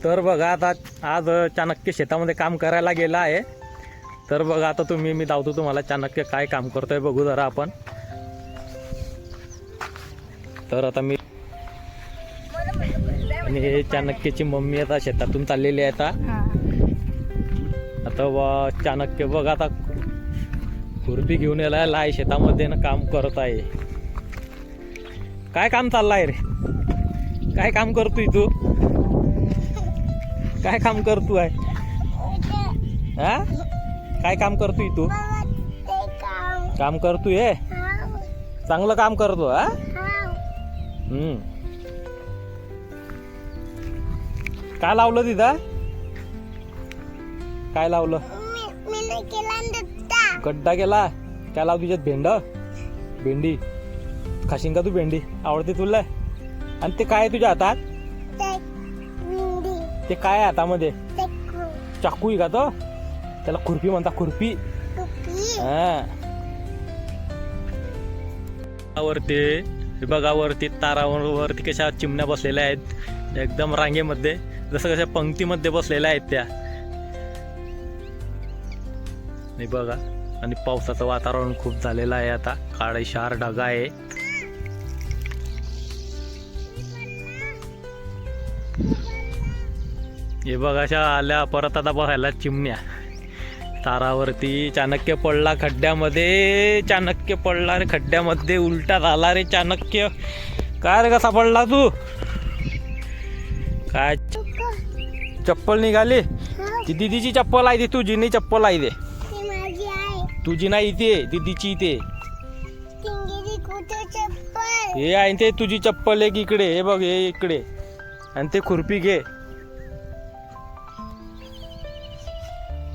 तर बघा आता आज चाणक्य शेतामध्ये काम करायला गेला आहे. तर बघा आता मी दावतो तुम्हाला चाणक्य काय काम करतोय बघू जरा आपण. तर आता मी आणि चाणक्यची मम्मी आता शेतातून चाललेली आहे. आता चाणक्य बघ आता खुरपी घेऊन यायला आहे शेतामध्ये ना काम करत आहे. काय काम चाललंय रे? काय काम करतोय तू? काय काम करतो आहे? हा काय काम करतोय तू? काम करतोय चांगलं काम करतो. हा काय लावलं तिथं? काय लावलं? गड्डा केला. काय लाव तुझ्यात? भेंडी खाशीन का तू? भेंडी आवडते तुला? आणि ते काय तुझ्या हातात? ते काय आहे हातामध्ये? चाकू आहे का तो? त्याला खुरपी म्हणता. खुरपी. वरती बघा वरती तारावरती कशा चिमण्या बसलेल्या आहेत एकदम रांगेमध्ये, जसं कशा पंक्तीमध्ये बसलेल्या आहेत त्या. नाही बघा. आणि पावसाचं वातावरण खूप झालेलं आहे. आता काळेशार ढगा आहे. हे बघा अशा आल्या परत आता बघायला चिमण्या तारावरती. चाणक्य पडला खड्ड्यामध्ये. चाणक्य पडला रे खड्ड्यामध्ये. उलटा झाला रे चाणक्य. काय रे कसा पडला तू? काय चप्पल निघाली? ती दीदीची चप्पल आहे. ती तुझी नाही चप्पल आहे. ते तुझी नाही ते दीदीची. ते हे आहे ते तुझी चप्पल. एक इकडे हे बघ, हे इकडे. आणि ते खुरपी घे.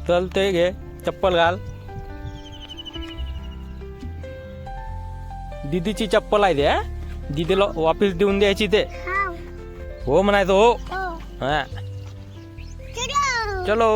चल ते घे चप्पल घाल. दीदीची चप्पल आहे ते. दीदीला वापस देऊन द्यायची ते. हो म्हणायचं. हो हा चलो.